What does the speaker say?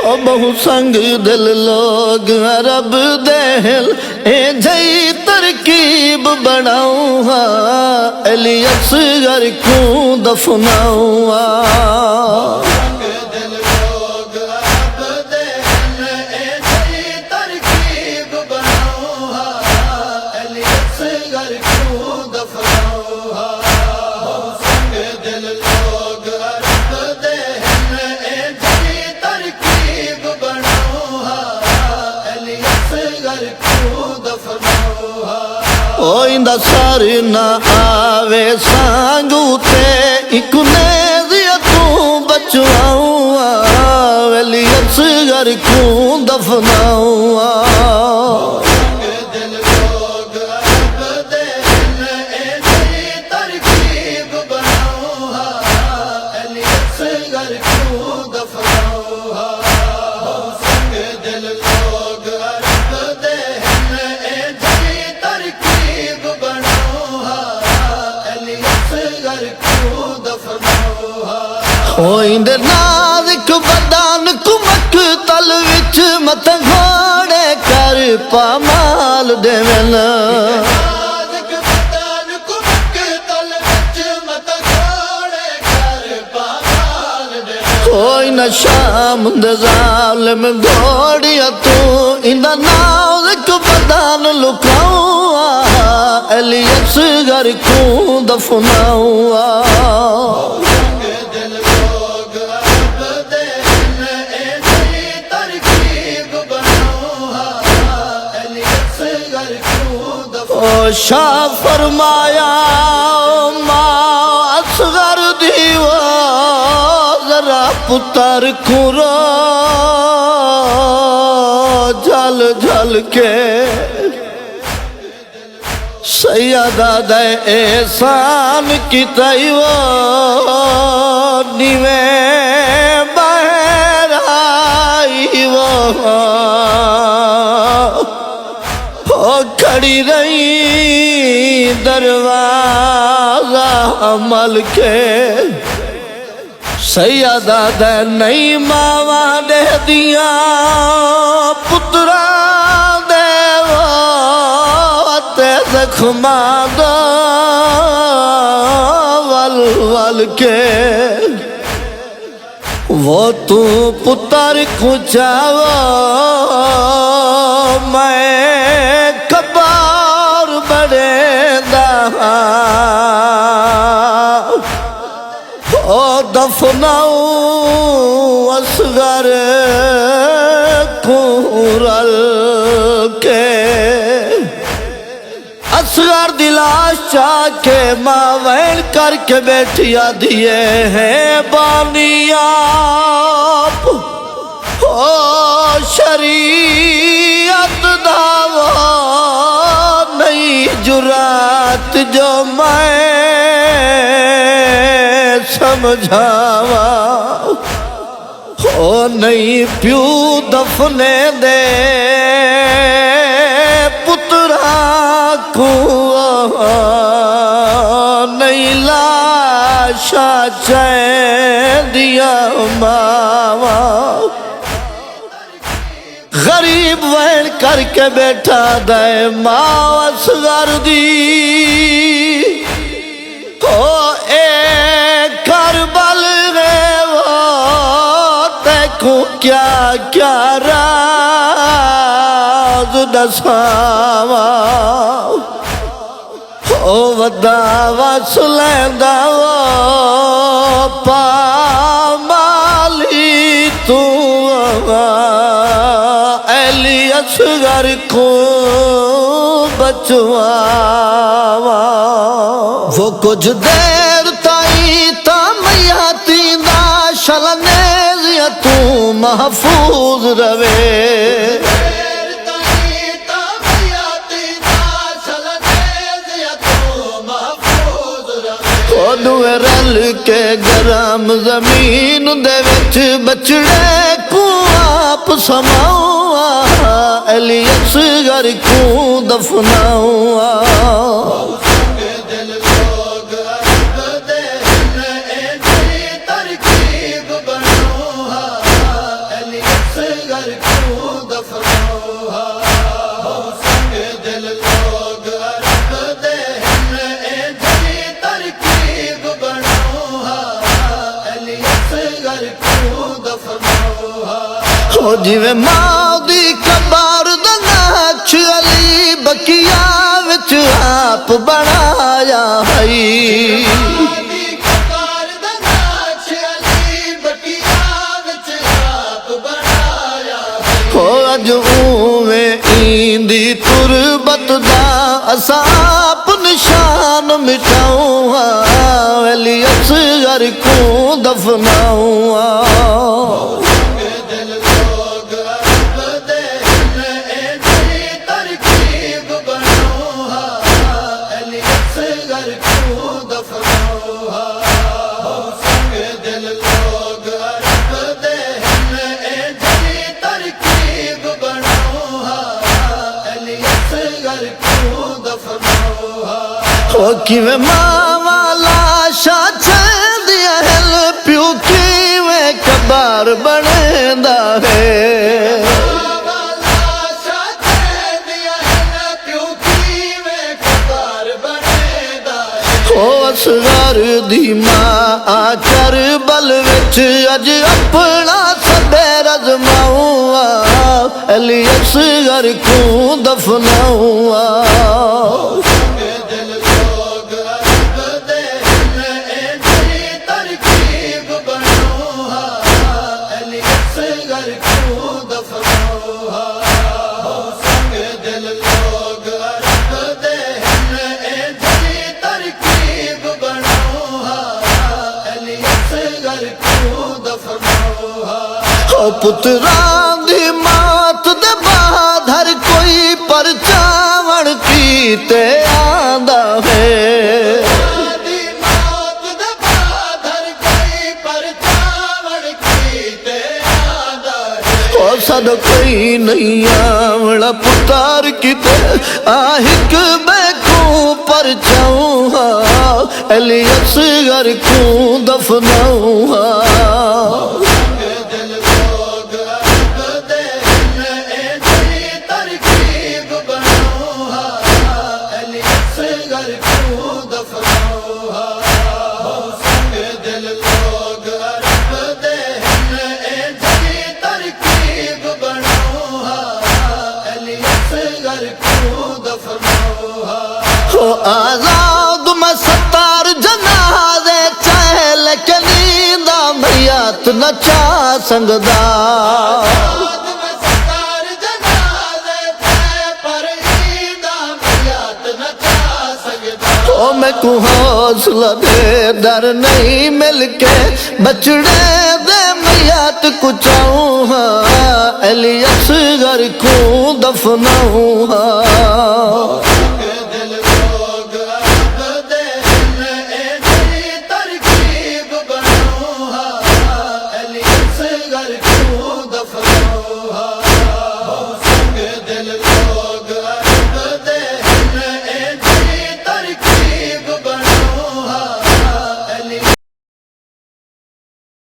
او بہو سنگ دل لوگ عرب دہل اے جئی ترکیب بناؤں ہاں علی اصغر کیوں دفناؤں ہاں سر نہ آوے سانگو تے ایک نیزیا تو بچواؤں علی اصغر کیوں دفناؤں ہوئندے نازک بدن کو مقتل وچ مت گھوڑے کر پامال دیون نازک بدن کو مقتل وچ مت گھوڑے کر پامال دیون کوئی نہ شام دے ظالم گھوڑیا تو اندا نازک بدن لکاؤں علی اصغر کیوں دفناؤں شاہ فرمایا ماں اصغر دیو ذرا پتر کھرو جل جل کے سیدہ دے احسان کی تیو نیویں بہر آئی وہ کھڑی رہی دروازہ عمل کے سیدہ دے نئی ماواں دے دیاں پترا دے تے زخماں دا ول ول کے وہ تو پتر کو چاہو میں کبار بڑے دا او دفناؤں اصغر کورل کے اصغر دلاش چاہ کے ماویل کر کے بیٹھیا دیے ہیں بانیاب او شریعت دعویٰ نئی جرات جو میں سمجھاوا او نئی پیو دفنے دے پترا کو نئی لاشا چین دیا ماوا غریب وین کر کے بیٹھا دے ماں اصغر دی او اے کربل گئے وہ دیکھو کیا کیا راز دساوا او وداوا سلیندہ وہ پامالی تو علی اصغر کو بچواوا وہ کچھ دیر تائی تا میاتی دا شلنیزیا تو محفوظ روے دوے رل کے گرام زمین دے وچ بچڑے کو آپ سماؤں علی اصغر کو دفناؤں اصغر کو دفناؤ سنگ دل لوگ عرب دے اے جی ترکیب بناؤ علی اصغر کو دفناؤ جی ماں دی قبر دا نقش علی بکیا وچ آپ بنایا ہے اج اوویں ایندی تربت دا اساپ نشان مٹاؤں علی اصغر کو دفناؤں دل لوگ عرب دے اے جی ترکیب بناؤں علی اصغر کو دفناؤں دل لوگ عرب دے اے جی ترکیب کیویں ماں والا شاہ چاندیا ہے پیو کیویں قبر بنیندا ہے اصغر دی ماں کربل وچ اج اپنا صبر ازماؤں علی اصغر کو دفناؤں دل لوگ عرب دے اے جی ترکیب بناؤں علی اصغر کو دفناؤں دل لوگ عرب دے اے جی ترکیب بناؤں علی اصغر کو دفناؤں پتران دی مات دے بعد ہر کوئی پرچاون کیتے آندا ہے سد کوئی نہیں آوڑا پتار کتے آہک میں کو پرچاؤں علی اصغر کو دفناؤں دل لوگ عرب دے اے جی ترکیب بناؤں علی اصغر کو دفناؤں دل لوگ عرب دے اے جی ترکیب بناؤں علی اصغر کو دفناؤں آزاد میں ستار جنازے چاہے لیکن نیندہ میات نہ چاہ سنگدا میں کو حوصلہ دے در نہیں مل کے بچڑے دے میات کچاؤں علی اصغر کو دفناؤں